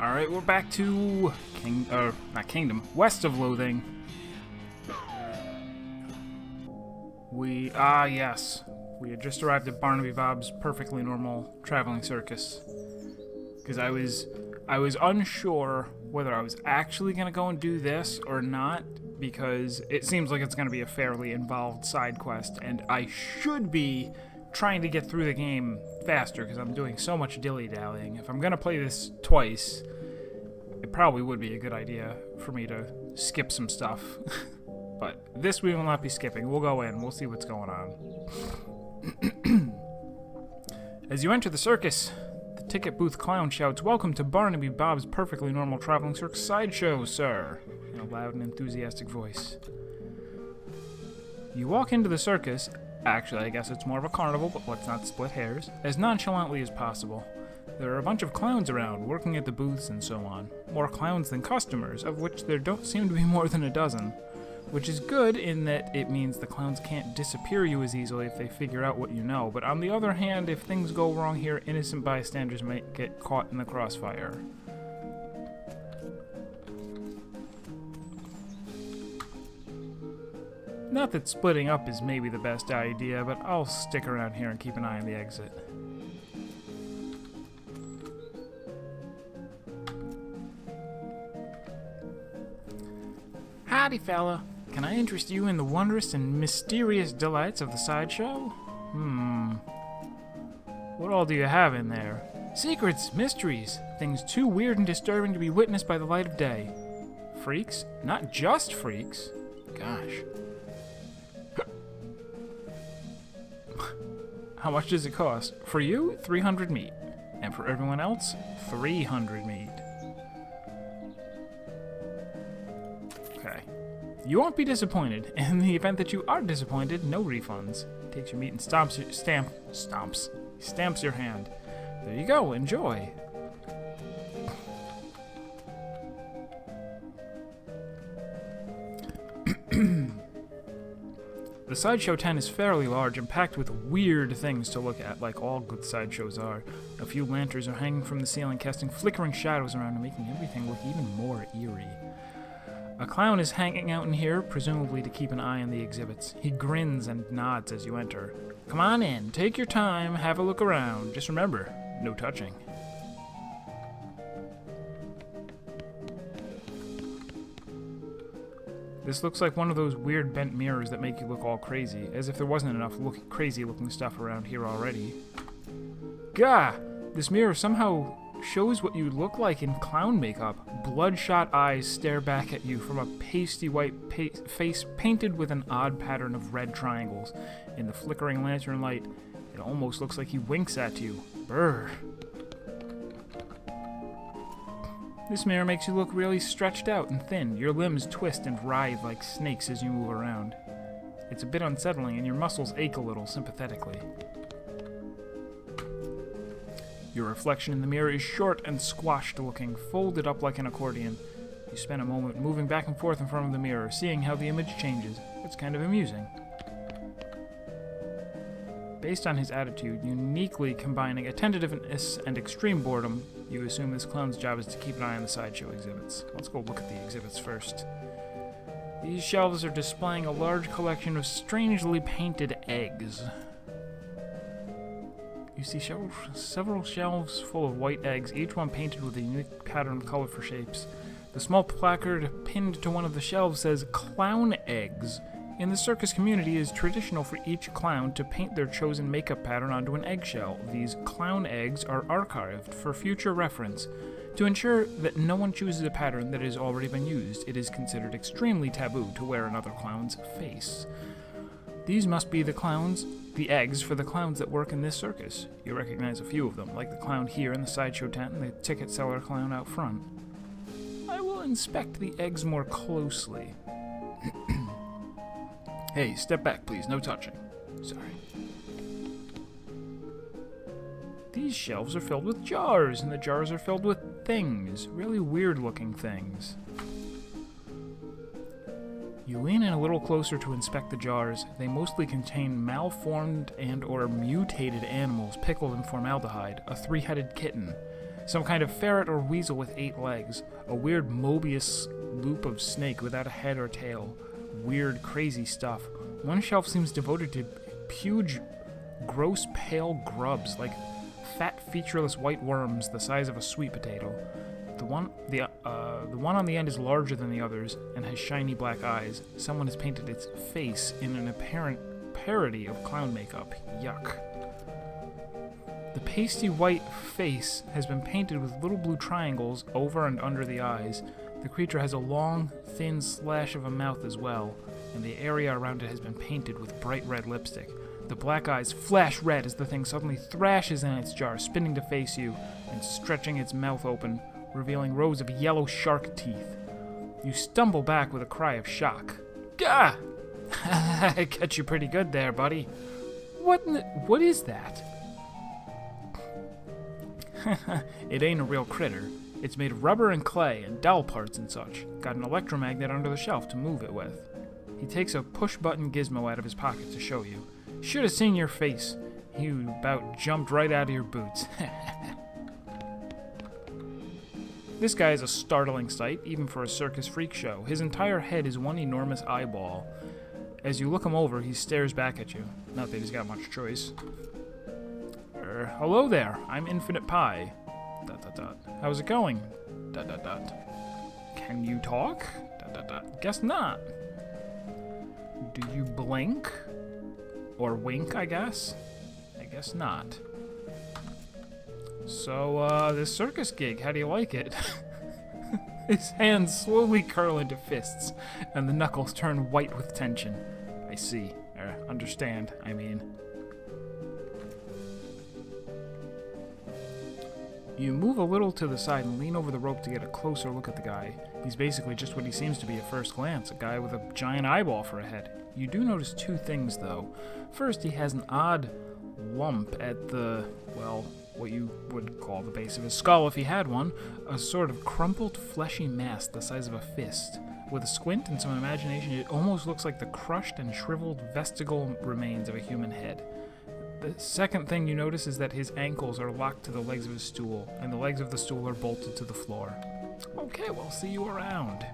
Alright, we're back to not Kingdom, west of Loathing. Yes. We had just arrived at Barnaby Bob's perfectly normal traveling circus. Because I was unsure whether I was actually going to go and do this or not, because it seems like it's going to be a fairly involved side quest, and I should be trying to get through the game faster because I'm doing so much dilly-dallying. If I'm going to play this twice, it probably would be a good idea for me to skip some stuff. But this we will not be skipping. We'll go in. We'll see what's going on. As you enter the circus, the ticket booth clown shouts, "Welcome to Barnaby Bob's perfectly normal traveling circus sideshow, sir," in a loud and enthusiastic voice. You walk into the circus. Actually, I guess it's more of a carnival, but let's not split hairs. As nonchalantly as possible. There are a bunch of clowns around, working at the booths and so on. More clowns than customers, of which there don't seem to be more than a dozen. Which is good in that it means the clowns can't disappear you as easily if they figure out what you know. But on the other hand, if things go wrong here, innocent bystanders might get caught in the crossfire. Not that splitting up is maybe the best idea, but I'll stick around here and keep an eye on the exit. Howdy, fella. Can I interest you in the wondrous and mysterious delights of the sideshow? What all do you have in there? Secrets, mysteries, things too weird and disturbing to be witnessed by the light of day. Freaks? Not just freaks. Gosh. How much does it cost? For you, 300 meat. And for everyone else, 300 meat. Okay. You won't be disappointed. In the event that you are disappointed, no refunds. Takes your meat and stamps your hand. There you go, enjoy. The sideshow tent is fairly large and packed with weird things to look at, like all good sideshows are. A few lanterns are hanging from the ceiling, casting flickering shadows around and making everything look even more eerie. A clown is hanging out in here, presumably to keep an eye on the exhibits. He grins and nods as you enter. Come on in, take your time, have a look around. Just remember, no touching. This looks like one of those weird bent mirrors that make you look all crazy, as if there wasn't enough crazy-looking stuff around here already. Gah! This mirror somehow shows what you look like in clown makeup. Bloodshot eyes stare back at you from a pasty white face painted with an odd pattern of red triangles. In the flickering lantern light, it almost looks like he winks at you. Brr. This mirror makes you look really stretched out and thin. Your limbs twist and writhe like snakes as you move around. It's a bit unsettling, and your muscles ache a little sympathetically. Your reflection in the mirror is short and squashed looking, folded up like an accordion. You spend a moment moving back and forth in front of the mirror, seeing how the image changes. It's kind of amusing. Based on his attitude, uniquely combining attentiveness and extreme boredom, you assume this clown's job is to keep an eye on the sideshow exhibits. Let's go look at the exhibits first. These shelves are displaying a large collection of strangely painted eggs. You see several shelves full of white eggs, each one painted with a unique pattern of colorful shapes. The small placard pinned to one of the shelves says, "Clown Eggs." In the circus community, it is traditional for each clown to paint their chosen makeup pattern onto an eggshell. These clown eggs are archived for future reference. To ensure that no one chooses a pattern that has already been used, it is considered extremely taboo to wear another clown's face. These must be the eggs for the clowns that work in this circus. You recognize a few of them, like the clown here in the sideshow tent and the ticket seller clown out front. I will inspect the eggs more closely. Hey, step back, please. No touching. Sorry. These shelves are filled with jars, and the jars are filled with things. Really weird-looking things. You lean in a little closer to inspect the jars. They mostly contain malformed and/or mutated animals pickled in formaldehyde. A three-headed kitten. Some kind of ferret or weasel with 8 legs. A weird Mobius loop of snake without a head or tail. Weird, crazy stuff. One shelf seems devoted to huge, gross, pale grubs, like fat, featureless white worms the size of a sweet potato. The one on the end is larger than the others and has shiny black eyes. Someone has painted its face in an apparent parody of clown makeup. Yuck. The pasty white face has been painted with little blue triangles over and under the eyes. The creature has a long, thin slash of a mouth as well, and the area around it has been painted with bright red lipstick. The black eyes flash red as the thing suddenly thrashes in its jar, spinning to face you and stretching its mouth open, revealing rows of yellow shark teeth. You stumble back with a cry of shock. Gah! I got you pretty good there, buddy. What is that? It ain't a real critter. It's made of rubber and clay and doll parts and such. Got an electromagnet under the shelf to move it with. He takes a push-button gizmo out of his pocket to show you. Should have seen your face. You about jumped right out of your boots. This guy is a startling sight, even for a circus freak show. His entire head is one enormous eyeball. As you look him over, he stares back at you. Not that he's got much choice. Hello there, I'm Infinite Pie. ... How's it going? ... Can you talk? ... Guess not. Do you blink? Or wink, I guess? I guess not. So, this circus gig, how do you like it? His hands slowly curl into fists, and the knuckles turn white with tension. I see. Understand, I mean. You move a little to the side and lean over the rope to get a closer look at the guy. He's basically just what he seems to be at first glance, a guy with a giant eyeball for a head. You do notice 2 things, though. First, he has an odd lump at the, well, what you would call the base of his skull if he had one, a sort of crumpled, fleshy mass the size of a fist. With a squint and some imagination, it almost looks like the crushed and shriveled vestigial remains of a human head. The second thing you notice is that his ankles are locked to the legs of his stool, and the legs of the stool are bolted to the floor. Okay, well, see you around.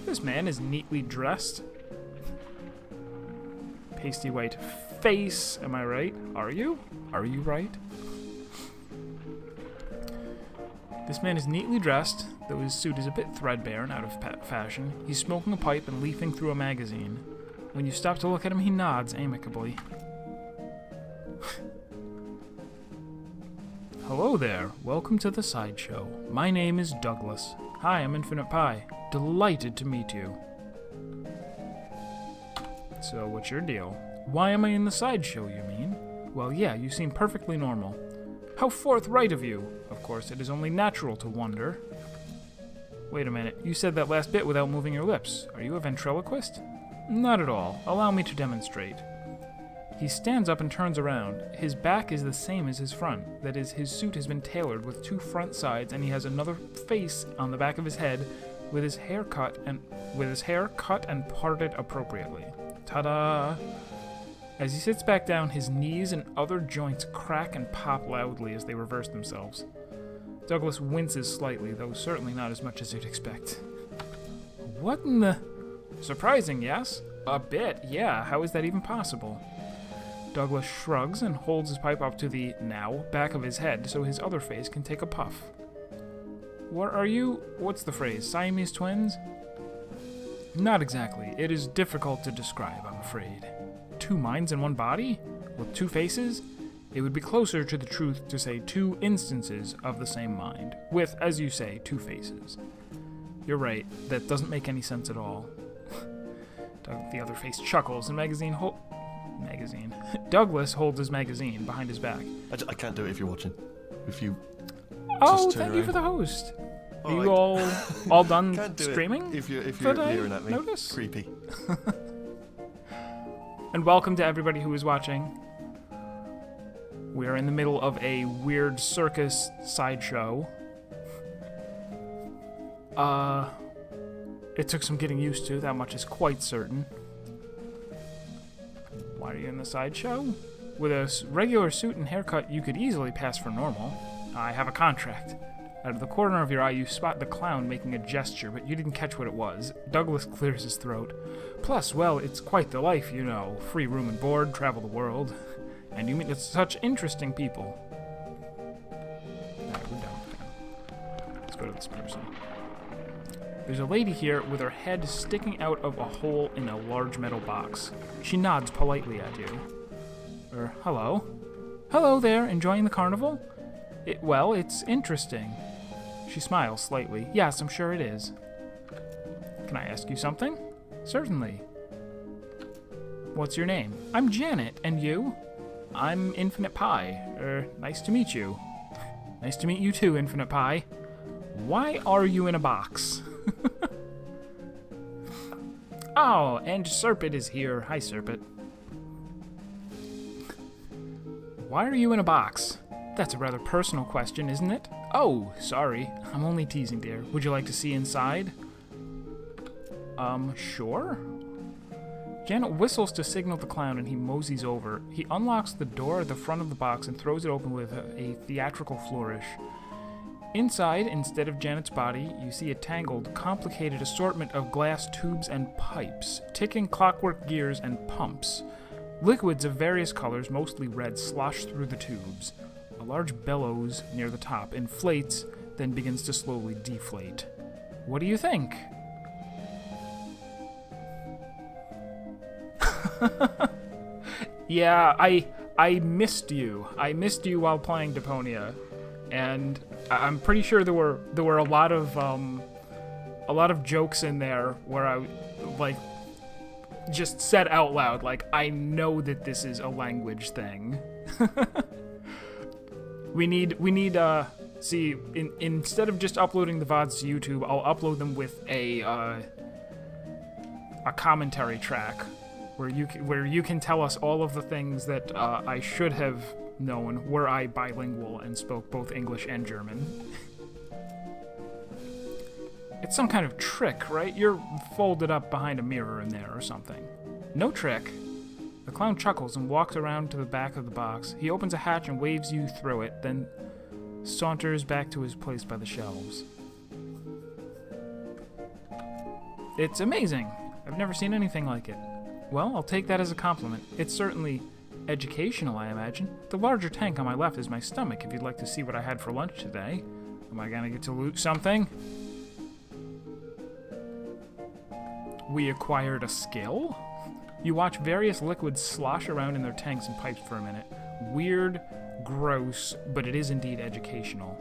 This man is neatly dressed. Pasty white face, am I right? Are you? Are you right? This man is neatly dressed, though his suit is a bit threadbare and out of fashion. He's smoking a pipe and leafing through a magazine. When you stop to look at him, he nods amicably. Hello there. Welcome to the sideshow. My name is Douglas. Hi, I'm Infinite Pie. Delighted to meet you. So, what's your deal? Why am I in the sideshow, you mean? Well, yeah, you seem perfectly normal. How forthright of you! Of course, it is only natural to wonder. Wait a minute, you said that last bit without moving your lips. Are you a ventriloquist? Not at all. Allow me to demonstrate. He stands up and turns around. His back is the same as his front. That is, his suit has been tailored with 2 front sides, and he has another face on the back of his head with his hair cut and parted appropriately. Ta-da! As he sits back down, his knees and other joints crack and pop loudly as they reverse themselves. Douglas winces slightly, though certainly not as much as you'd expect. What in the... Surprising, yes? A bit, yeah. How is that even possible? Douglas shrugs and holds his pipe up to the, now, back of his head so his other face can take a puff. What are you... What's the phrase? Siamese twins? Not exactly. It is difficult to describe, I'm afraid. 2 minds in one body? With 2 faces? It would be closer to the truth to say 2 instances of the same mind, with, as you say, 2 faces. You're right, that doesn't make any sense at all. The other face chuckles, and Douglas holds his magazine behind his back. I can't do it if you're watching. If you Oh, thank you for the host. Are you all done can't do streaming? If you're leering at me. Notice? Creepy. And welcome to everybody who is watching. We are in the middle of a weird circus sideshow. It took some getting used to, that much is quite certain. Why are you in the sideshow? With a regular suit and haircut, you could easily pass for normal. I have a contract. Out of the corner of your eye, you spot the clown making a gesture, but you didn't catch what it was. Douglas clears his throat. Plus, well, it's quite the life, you know. Free room and board, travel the world. And you meet such interesting people. Alright, we're done. Let's go to this person. There's a lady here with her head sticking out of a hole in a large metal box. She nods politely at you. Hello? Hello there, enjoying the carnival? Well, it's interesting. She smiles slightly. Yes, I'm sure it is. Can I ask you something? Certainly. What's your name? I'm Janet, and you? I'm Infinite Pie. Nice to meet you. Nice to meet you too, Infinite Pie. Why are you in a box? Oh, and Serpent is here. Hi, Serpent. Why are you in a box? That's a rather personal question, isn't it? Oh, sorry. I'm only teasing, dear. Would you like to see inside? Sure? Janet whistles to signal the clown and he moseys over. He unlocks the door at the front of the box and throws it open with a theatrical flourish. Inside, instead of Janet's body, you see a tangled, complicated assortment of glass tubes and pipes, ticking clockwork gears and pumps. Liquids of various colors, mostly red, slosh through the tubes. A large bellows near the top inflates, then begins to slowly deflate. What do you think? Yeah, I missed you. I missed you while playing Deponia, and I'm pretty sure there were a lot of jokes in there where I like just said out loud, like, I know that this is a language thing. we need see, instead of just uploading the VODs to YouTube, I'll upload them with a commentary track where you can tell us all of the things that I should have known were I bilingual and spoke both English and German. It's some kind of trick, right? You're folded up behind a mirror in there or something. No trick. The clown chuckles and walks around to the back of the box. He opens a hatch and waves you through it, then saunters back to his place by the shelves. It's amazing. I've never seen anything like it. Well, I'll take that as a compliment. It's certainly educational, I imagine. The larger tank on my left is my stomach, if you'd like to see what I had for lunch today. Am I gonna get to loot something? We acquired a skill? You watch various liquids slosh around in their tanks and pipes for a minute. Weird, gross, but it is indeed educational.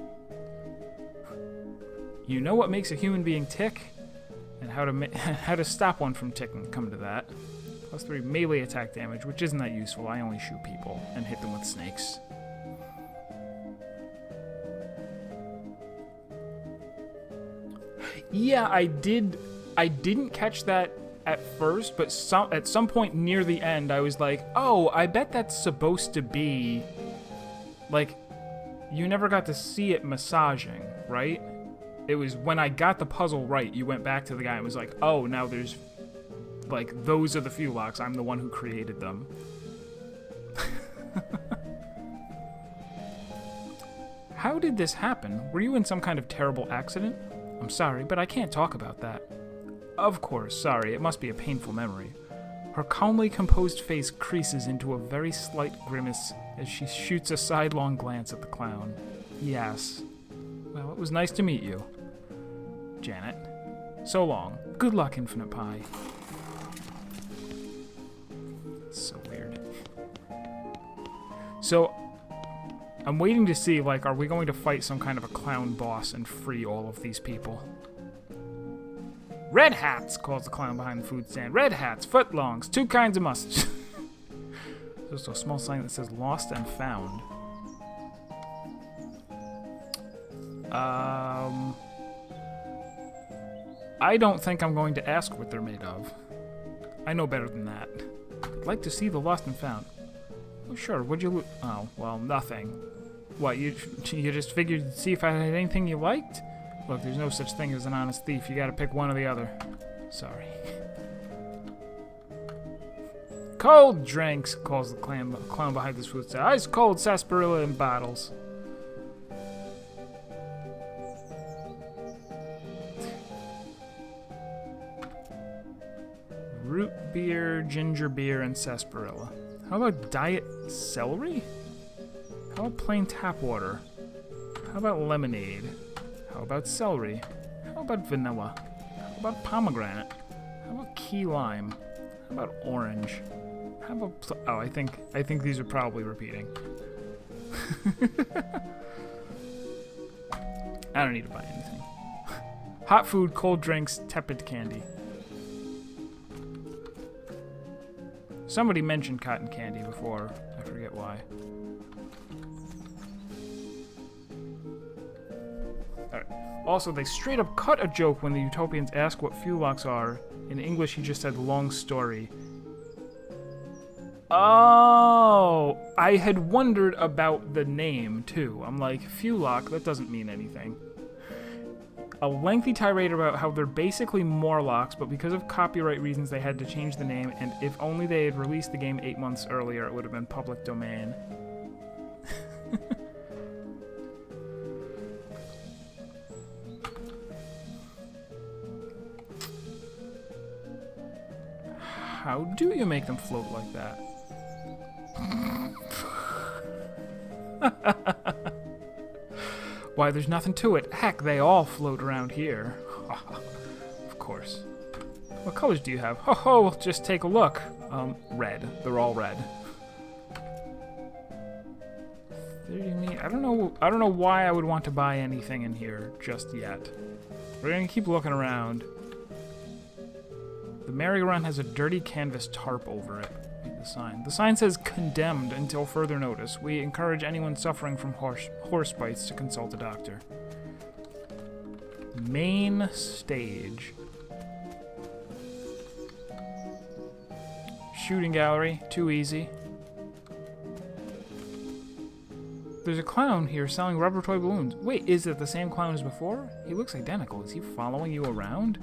You know what makes a human being tick? And how to stop one from ticking, come to that. +3 melee attack damage, which isn't that useful. I only shoot people and hit them with snakes. Yeah, I didn't catch that at first, but at some point near the end, I was like, oh, I bet that's supposed to be, like, you never got to see it massaging, right? It was when I got the puzzle right, you went back to the guy and was like, oh, now there's, like, those are the fuel locks. I'm the one who created them. How did this happen? Were you in some kind of terrible accident? I'm sorry, but I can't talk about that. Of course, sorry, it must be a painful memory. Her calmly composed face creases into a very slight grimace as she shoots a sidelong glance at the clown. Yes. Well, it was nice to meet you, Janet. So long. Good luck, Infinite Pie. So weird. So, I'm waiting to see, like, are we going to fight some kind of a clown boss and free all of these people? Red hats, calls the clown behind the food stand. Red hats, footlongs, 2 kinds of mustache. There's a small sign that says lost and found. I don't think I'm going to ask what they're made of. I know better than that. I'd like to see the lost and found. Oh, sure, what'd you loot? Oh, well, nothing. What, you just figured to see if I had anything you liked? Look, there's no such thing as an honest thief. You gotta pick one or the other. Sorry. Cold drinks, calls the clown behind this food stand. Ice cold sarsaparilla in bottles. Root beer, ginger beer, and sarsaparilla. How about diet celery? How about plain tap water? How about lemonade? How about celery? How about vanilla? How about pomegranate? How about key lime? How about orange? How about oh, I think these are probably repeating. I don't need to buy anything. Hot food, cold drinks, tepid candy. Somebody mentioned cotton candy before. I forget why. Alright. Also, they straight up cut a joke when the Utopians ask what Fulocks are. In English, he just said long story. Oh! I had wondered about the name, too. I'm like, Fulock, that doesn't mean anything. A lengthy tirade about how they're basically Morlocks, but because of copyright reasons they had to change the name, and if only they had released the game 8 months earlier, it would have been public domain. How do you make them float like that? Why, there's nothing to it. Heck, they all float around here. Of course. What colors do you have? Ho ho, just take a look. Red. They're all red. 30 meters. I don't know why I would want to buy anything in here just yet. We're gonna keep looking around. The merry-go-round has a dirty canvas tarp over it. The sign. The sign says condemned until further notice. We encourage anyone suffering from horse bites to consult a doctor. Main stage. Shooting gallery. Too easy. There's a clown here selling rubber toy balloons. Wait, is it the same clown as before? He looks identical. Is he following you around?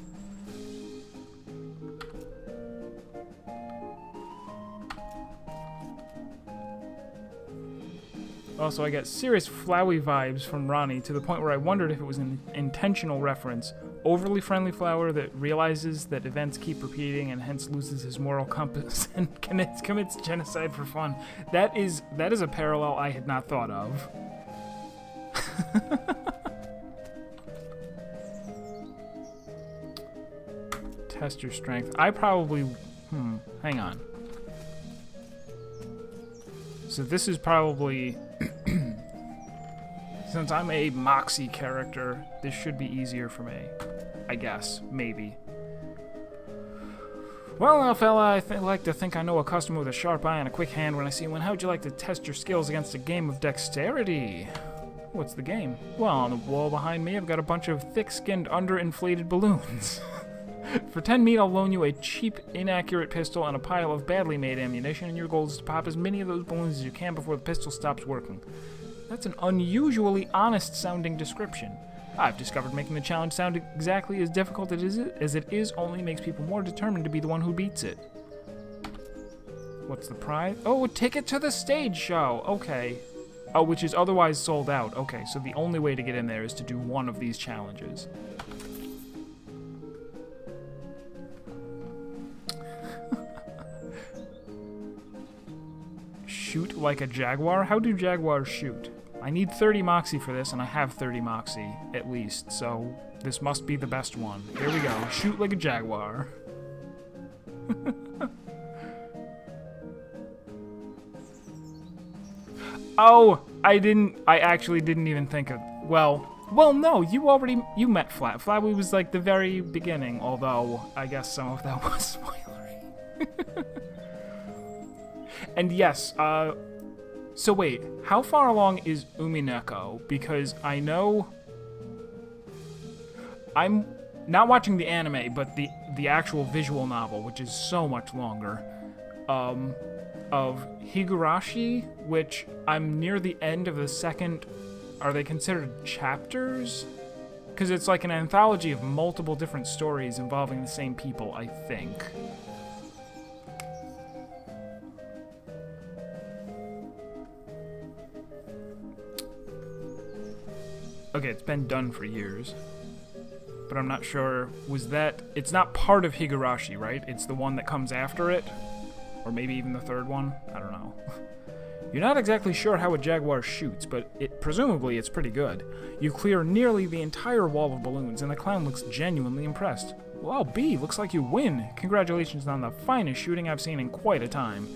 Also, I got serious Flowey vibes from Ronnie to the point where I wondered if it was an intentional reference. Overly friendly flower that realizes that events keep repeating and hence loses his moral compass and commits genocide for fun. That is a parallel I had not thought of. Test your strength. I probably... hang on. So this is probably... Since I'm a Moxie character, this should be easier for me. I guess. Maybe. Well, now, fella, I like to think I know a customer with a sharp eye and a quick hand when I see one. How'd you like to test your skills against a game of dexterity? What's the game? Well, on the wall behind me, I've got a bunch of thick-skinned, underinflated balloons. For 10 meat, I'll loan you a cheap, inaccurate pistol and a pile of badly made ammunition, and your goal is to pop as many of those balloons as you can before the pistol stops working. That's an unusually honest-sounding description. I've discovered making the challenge sound exactly as difficult as it is only makes people more determined to be the one who beats it. What's the prize? Oh, a ticket to the stage show! Okay. Oh, which is otherwise sold out. Okay, so the only way to get in there is to do one of these challenges. Shoot like a jaguar? How do jaguars shoot? I need 30 Moxie for this, and I have 30 Moxie, at least, so this must be the best one. Here we go. Shoot like a jaguar. Oh, I actually didn't even think of, well, no, you met Flabby was like the very beginning, although I guess some of that was spoilery. And yes, so wait, how far along is Umineko? Because I know... I'm not watching the anime, but the actual visual novel, which is so much longer, of Higurashi, which I'm near the end of the second... Are they considered chapters? Because it's like an anthology of multiple different stories involving the same people, I think. Okay, it's been done for years. But I'm not sure, was that... It's not part of Higurashi, right? It's the one that comes after it? Or maybe even the third one? I don't know. You're not exactly sure how a jaguar shoots, but presumably it's pretty good. You clear nearly the entire wall of balloons, and the clown looks genuinely impressed. Well, B, looks like you win. Congratulations on the finest shooting I've seen in quite a time.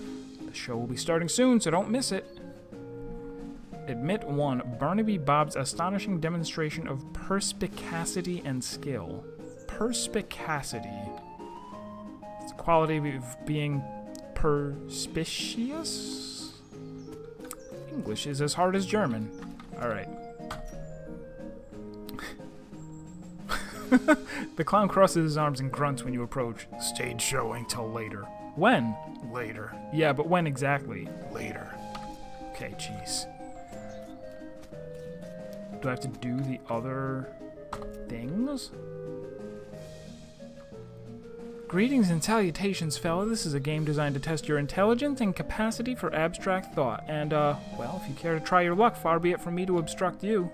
The show will be starting soon, so don't miss it. Admit 1. Barnaby Bob's astonishing demonstration of perspicacity and skill. Perspicacity. It's the quality of being perspicacious? English is as hard as German. Alright. The clown crosses his arms and grunts when you approach. Stage showing till later. When? Later. Yeah, but when exactly? Later. Okay, jeez. Do I have to do the other things? Greetings and salutations, fella. This is a game designed to test your intelligence and capacity for abstract thought. And, well, if you care to try your luck, far be it from me to obstruct you.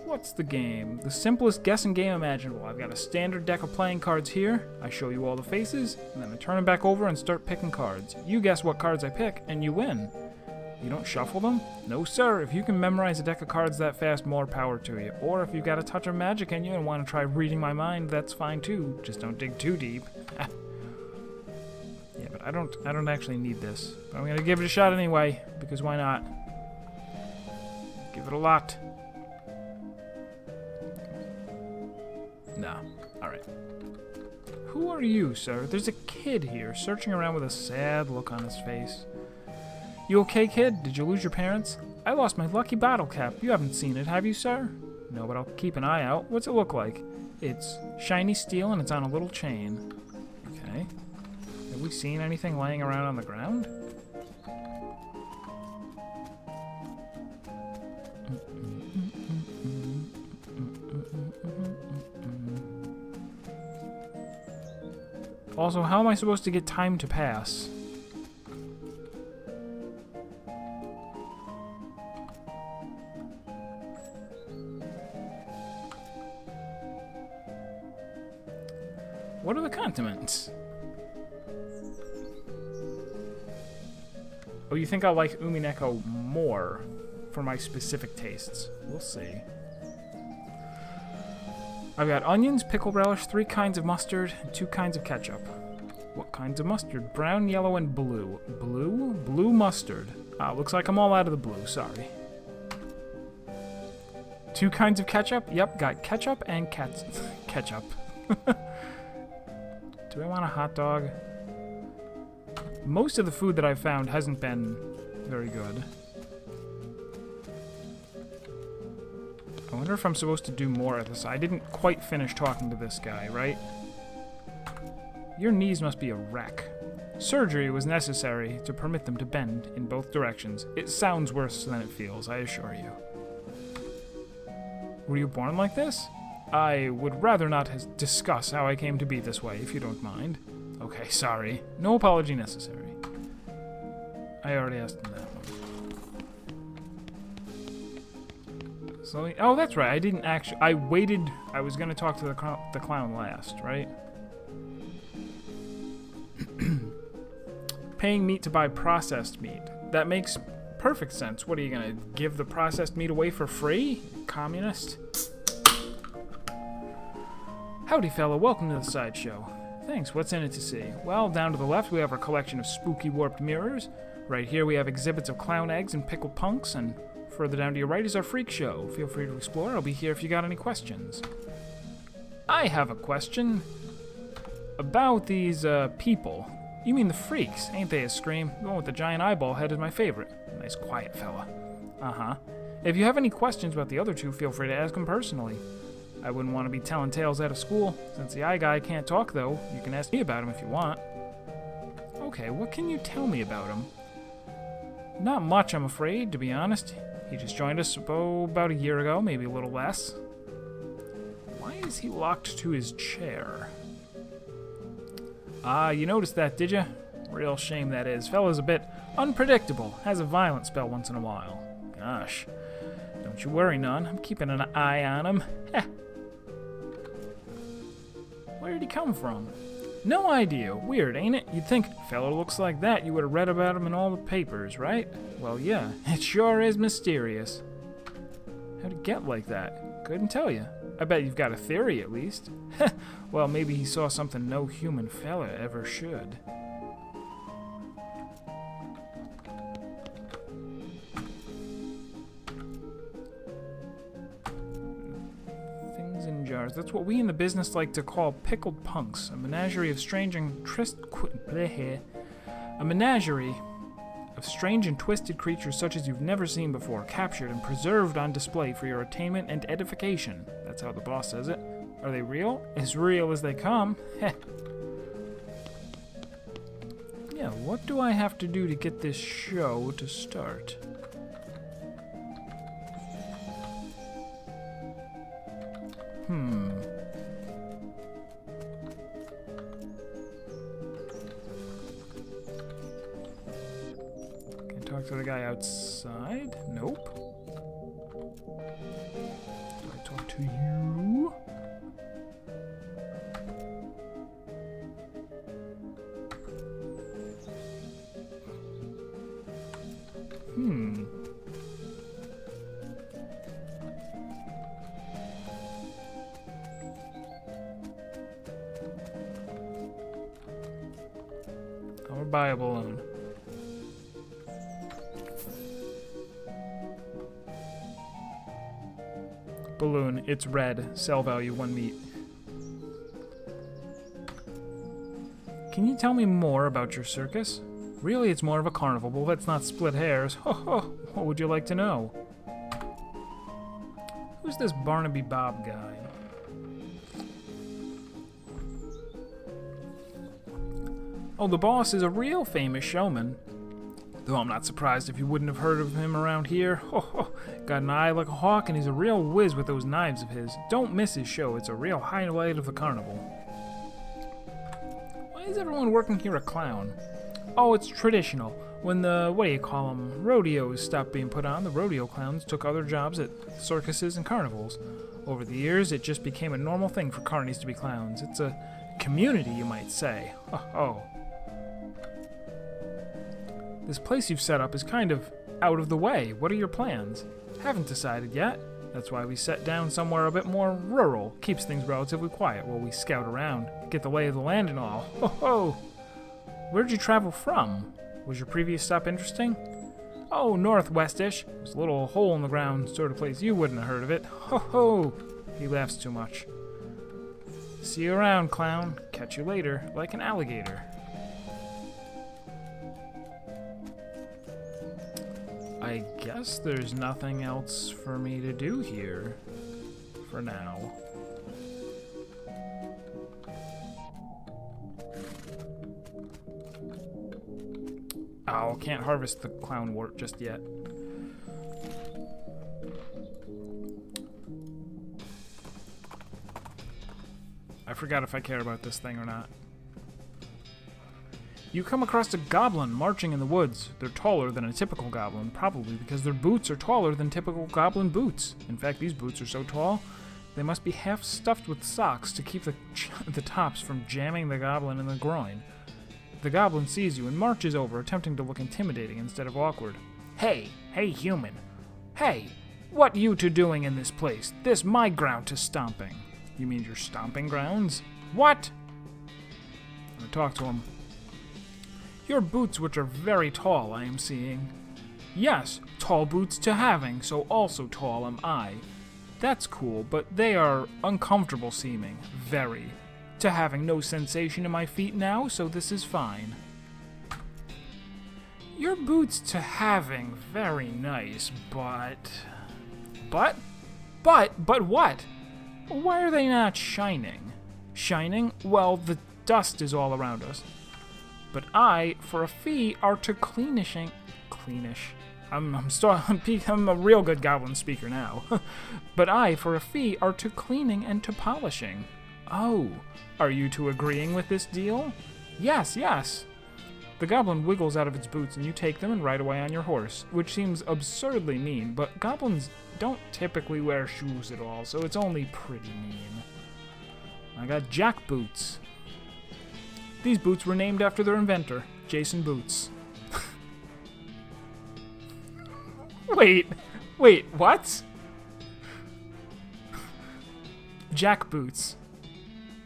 What's the game? The simplest guessing game imaginable. I've got a standard deck of playing cards here. I show you all the faces, and then I turn them back over and start picking cards. You guess what cards I pick, and you win. You don't shuffle them? No, sir. If you can memorize a deck of cards that fast, more power to you. Or if you've got a touch of magic in you and want to try reading my mind, that's fine too. Just don't dig too deep. Yeah, but I don't actually need this. But I'm gonna give it a shot anyway, because why not? Give it a lot. No. Alright. Who are you, sir? There's a kid here, searching around with a sad look on his face. You okay, kid? Did you lose your parents? I lost my lucky bottle cap. You haven't seen it, have you, sir? No, but I'll keep an eye out. What's it look like? It's shiny steel and it's on a little chain. Okay. Have we seen anything laying around on the ground? Also, how am I supposed to get time to pass? What are the condiments? Oh, you think I'll like Umineko more for my specific tastes? We'll see. I've got onions, pickle relish, 3 kinds of mustard, and 2 kinds of ketchup. What kinds of mustard? Brown, yellow, and blue. Blue? Blue mustard. Ah, looks like I'm all out of the blue, sorry. 2 kinds of ketchup? Yep, got ketchup and ketchup. Do I want a hot dog? Most of the food that I've found hasn't been very good. I wonder if I'm supposed to do more of this. I didn't quite finish talking to this guy, right? Your knees must be a wreck. Surgery was necessary to permit them to bend in both directions. It sounds worse than it feels, I assure you. Were you born like this? I would rather not discuss how I came to be this way, if you don't mind. Okay, sorry. No apology necessary. I already asked him that one. So, oh, that's right. I didn't actually... I waited... I was going to talk to the clown last, right? Paying meat to buy processed meat. That makes perfect sense. What, are you going to give the processed meat away for free? Communist? Howdy, fella. Welcome to the sideshow. Thanks. What's in it to see? Well, down to the left, we have our collection of spooky warped mirrors. Right here, we have exhibits of clown eggs and pickled punks, and further down to your right is our freak show. Feel free to explore. I'll be here if you got any questions. I have a question about these, people. You mean the freaks? Ain't they a scream? The one with the giant eyeball head is my favorite. Nice quiet fella. Uh-huh. If you have any questions about the other two, feel free to ask them personally. I wouldn't want to be telling tales out of school. Since the eye guy can't talk, though, you can ask me about him if you want. Okay, what can you tell me about him? Not much, I'm afraid, to be honest. He just joined us, about a year ago, maybe a little less. Why is he locked to his chair? Ah, you noticed that, did ya? Real shame that is. Fella's a bit unpredictable. Has a violent spell once in a while. Gosh. Don't Don't you worry, none. I'm keeping an eye on him. Heh. Where did he come from? No idea. Weird, ain't it? You'd think, fellow looks like that, you would have read about him in all the papers, right? Well, yeah, it sure is mysterious. How'd it get like that? Couldn't tell you. I bet you've got a theory, at least. Well, maybe he saw something no human fella ever should. Things in jars. That's what we in the business like to call pickled punks. A menagerie of strange and twisted creatures such as you've never seen before, captured and preserved on display for your attainment and edification. That's how the boss says it. Are they real? As real as they come. Heh. Yeah, what do I have to do to get this show to start? Can I talk to the guy outside? Nope. Do I talk to you? Or buy a balloon. Balloon, it's red. Sell value 1 meat. Can you tell me more about your circus? Really, it's more of a carnival, but let's not split hairs. Ho ho! What would you like to know? Who's this Barnaby Bob guy? Oh, the boss is a real famous showman. Though I'm not surprised if you wouldn't have heard of him around here. Ho ho! Got an eye like a hawk, and he's a real whiz with those knives of his. Don't miss his show. It's a real highlight of the carnival. Why is everyone working here a clown? Oh, it's traditional. When the, rodeos stopped being put on, the rodeo clowns took other jobs at circuses and carnivals. Over the years, it just became a normal thing for carnies to be clowns. It's a community, you might say. Oh. This place you've set up is kind of out of the way. What are your plans? Haven't decided yet. That's why we set down somewhere a bit more rural. Keeps things relatively quiet while we scout around, get the lay of the land and all. Ho! Where'd you travel from? Was your previous stop interesting? Oh, northwestish. There's a little hole in the ground sort of place. You wouldn't have heard of it. Ho! He laughs too much. See you around, clown. Catch you later, like an alligator. I guess there's nothing else for me to do here. For now. Oh, can't harvest the clown wort just yet. I forgot if I care about this thing or not. You come across a goblin marching in the woods. They're taller than a typical goblin, probably because their boots are taller than typical goblin boots. In fact, these boots are so tall, they must be half stuffed with socks to keep the tops from jamming the goblin in the groin. The goblin sees you and marches over, attempting to look intimidating instead of awkward. Hey, human. Hey, what you two doing in this place? This my ground to stomping. You mean your stomping grounds? What? I talk to him. Your boots, which are very tall, I am seeing. Yes, tall boots to having, so also tall am I. That's cool, but they are uncomfortable seeming, very. To having no sensation in my feet now, so this is fine. Your boots to having, very nice, but what? Why are they not shining? Shining? Well, the dust is all around us. But I, for a fee, are to cleanish. I'm a real good goblin speaker now. But I, for a fee, are to cleaning and to polishing. Oh, are you two agreeing with this deal? Yes. The goblin wiggles out of its boots and you take them and ride away on your horse, which seems absurdly mean, but goblins don't typically wear shoes at all, so it's only pretty mean. I got jack boots. These boots were named after their inventor, Jason Boots. Wait, what? Jack boots.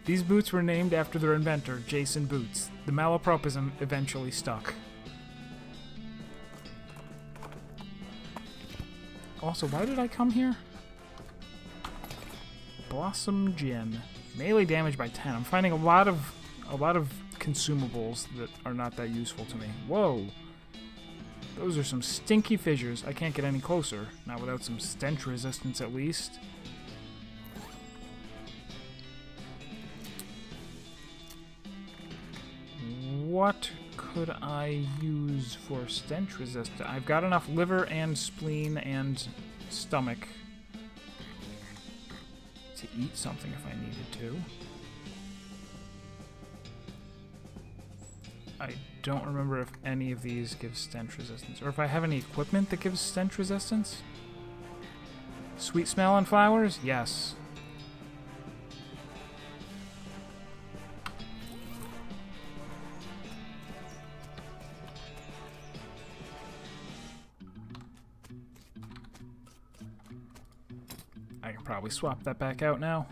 These boots were named after their inventor, Jason Boots. The malapropism eventually stuck. Also, why did I come here? Blossom Gin. Melee damage by 10. I'm finding a lot of consumables that are not that useful to me. Whoa. Those are some stinky fissures. I can't get any closer. Not without some stench resistance at least. What could I use for stench resistance? I've got enough liver and spleen and stomach to eat something if I needed to. I don't remember if any of these give stench resistance, or if I have any equipment that gives stench resistance. Sweet smell on flowers? Yes. I can probably swap that back out now.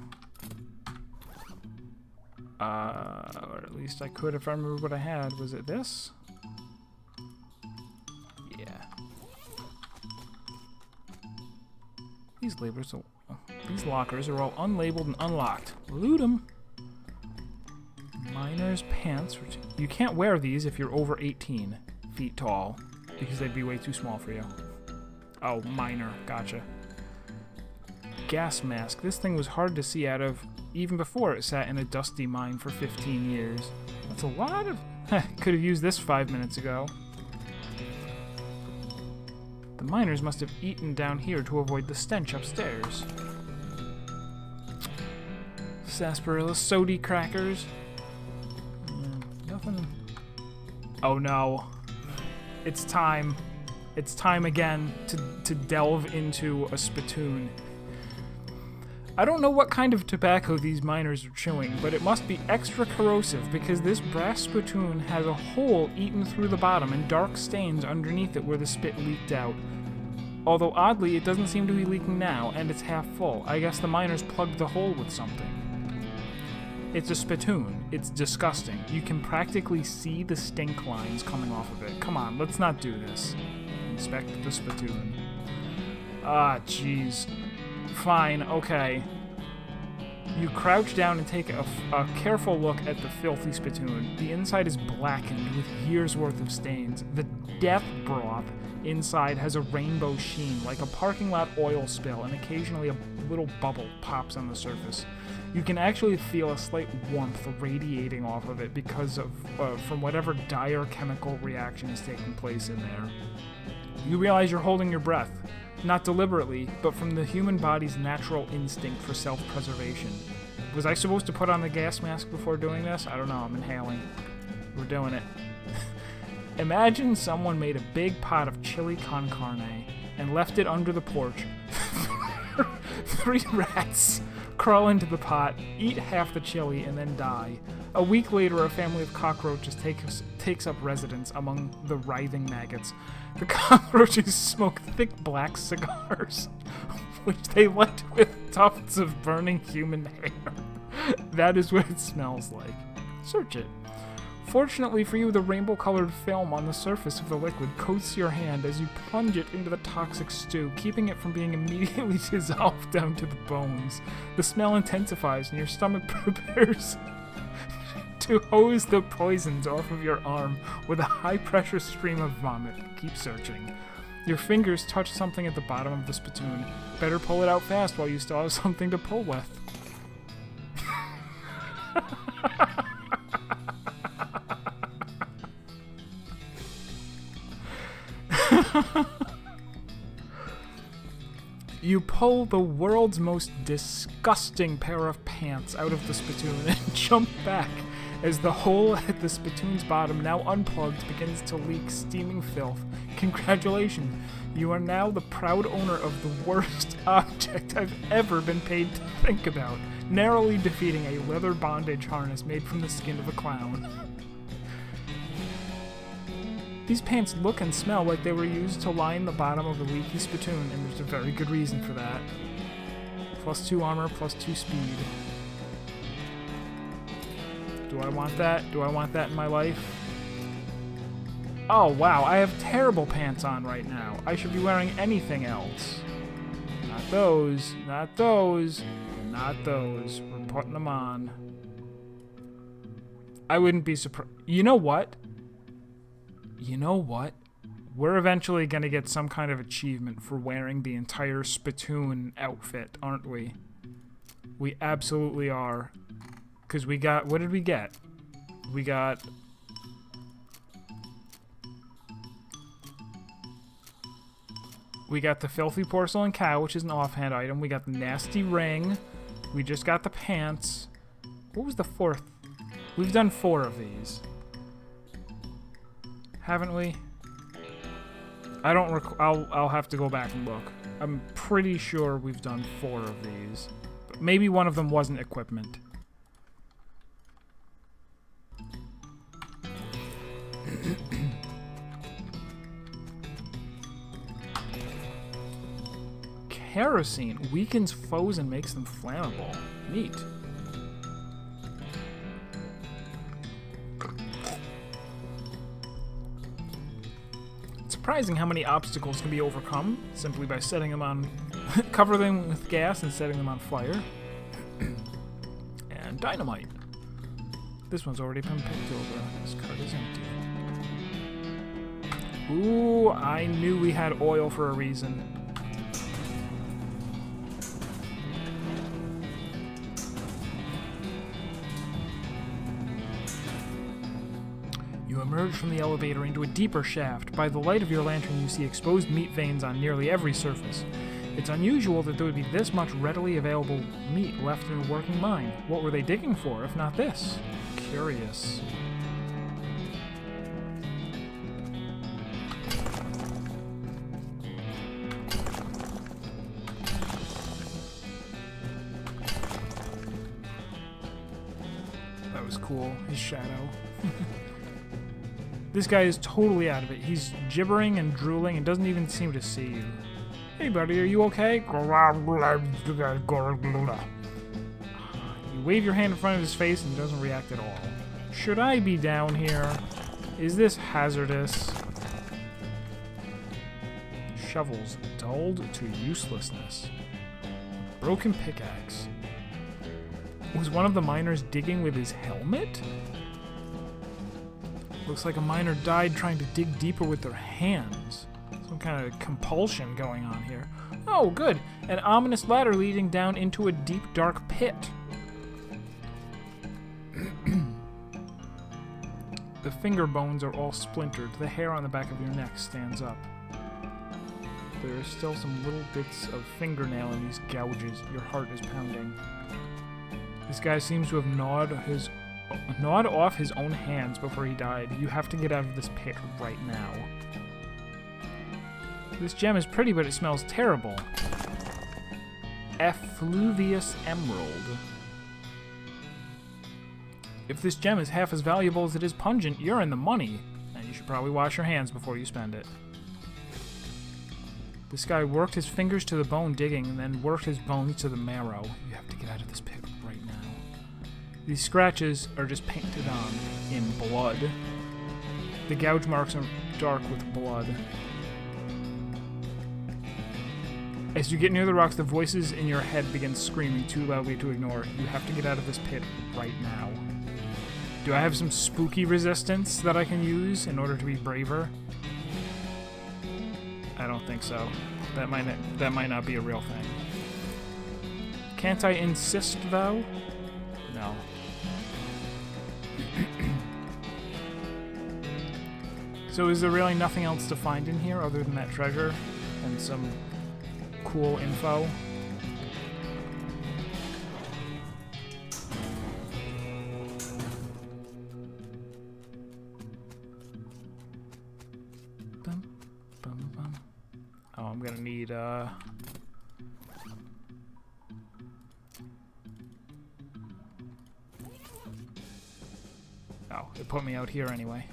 Or at least I could if I remember what I had. Was it this? Yeah. These lockers are all unlabeled and unlocked. Loot them. Miner's pants. You can't wear these if you're over 18 feet tall, because they'd be way too small for you. Oh, miner. Gotcha. Gas mask. This thing was hard to see out of even before it sat in a dusty mine for 15 years. That's a lot of... Could have used this 5 minutes ago. The miners must have eaten down here to avoid the stench upstairs. Sarsaparilla sody crackers. Nothing. Oh no. It's time. It's time again to delve into a spittoon. I don't know what kind of tobacco these miners are chewing, but it must be extra corrosive because this brass spittoon has a hole eaten through the bottom and dark stains underneath it where the spit leaked out. Although oddly, it doesn't seem to be leaking now, and it's half full. I guess the miners plugged the hole with something. It's a spittoon. It's disgusting. You can practically see the stink lines coming off of it. Come on, let's not do this. Inspect the spittoon. Ah, jeez. Fine, okay. You crouch down and take a careful look at the filthy spittoon. The inside is blackened with years' worth of stains. The death broth inside has a rainbow sheen, like a parking lot oil spill, and occasionally a little bubble pops on the surface. You can actually feel a slight warmth radiating off of it because of from whatever dire chemical reaction is taking place in there. You realize you're holding your breath. Not deliberately, but from the human body's natural instinct for self-preservation. Was I supposed to put on the gas mask before doing this? I don't know, I'm inhaling. We're doing it. Imagine someone made a big pot of chili con carne and left it under the porch. 3 rats crawl into the pot, eat half the chili, and then die. A week later, a family of cockroaches takes up residence among the writhing maggots. The cockroaches smoke thick black cigars, which they light with tufts of burning human hair. That is what it smells like. Search it. Fortunately for you, the rainbow-colored film on the surface of the liquid coats your hand as you plunge it into the toxic stew, keeping it from being immediately dissolved down to the bones. The smell intensifies and your stomach prepares to hose the poisons off of your arm with a high-pressure stream of vomit. Keep searching. Your fingers touch something at the bottom of the spittoon. Better pull it out fast while you still have something to pull with. You pull the world's most disgusting pair of pants out of the spittoon and jump back As the hole at the spittoon's bottom, now unplugged, begins to leak steaming filth. Congratulations, you are now the proud owner of the worst object I've ever been paid to think about, narrowly defeating a leather bondage harness made from the skin of a clown. These pants look and smell like they were used to line the bottom of the leaky spittoon, and there's a very good reason for that. +2 armor, +2 speed. Do I want that? Do I want that in my life? Oh, wow, I have terrible pants on right now. I should be wearing anything else. Not those, not those, not those. We're putting them on. I wouldn't be surprised. You know what? You know what? We're eventually going to get some kind of achievement for wearing the entire spittoon outfit, aren't we? We absolutely are. Because we got... What did we get? We got... We got the filthy porcelain cow, which is an offhand item. We got the nasty ring. We just got the pants. What was the fourth? We've done 4 of these. Haven't we? I don't I'll have to go back and look. I'm pretty sure we've done 4 of these. But maybe one of them wasn't equipment. Kerosene weakens foes and makes them flammable. Neat. It's surprising how many obstacles can be overcome simply by setting them on, cover them with gas and setting them on fire. And dynamite. This one's already been picked over. This card is empty. Ooh, I knew we had oil for a reason. You emerge from the elevator into a deeper shaft. By the light of your lantern, you see exposed meat veins on nearly every surface. It's unusual that there would be this much readily available meat left in a working mine. What were they digging for, if not this? Curious. That was cool. His shadow. This guy is totally out of it. He's gibbering and drooling and doesn't even seem to see you. Hey buddy, are you okay? You wave your hand in front of his face and he doesn't react at all. Should I be down here? Is this hazardous? Shovels dulled to uselessness. Broken pickaxe. Was one of the miners digging with his helmet? Looks like a miner died trying to dig deeper with their hands. Some kind of compulsion going on here. Oh, good. An ominous ladder leading down into a deep, dark pit. The finger bones are all splintered. The hair on the back of your neck stands up. There are still some little bits of fingernail in these gouges. Your heart is pounding. This guy seems to have gnawed off his own hands before he died. You have to get out of this pit right now. This gem is pretty, but it smells terrible. Effluvious emerald. If this gem is half as valuable as it is pungent, you're in the money. And you should probably wash your hands before you spend it. This guy worked his fingers to the bone digging and then worked his bones to the marrow. You have to get out of this pit right now. These scratches are just painted on in blood. The gouge marks are dark with blood. As you get near the rocks, the voices in your head begin screaming too loudly to ignore. You have to get out of this pit right now. Do I have some spooky resistance that I can use in order to be braver? I don't think so. That might not be a real thing. Can't I insist, though? No. So is there really nothing else to find in here other than that treasure and some cool info? Oh, it put me out here anyway.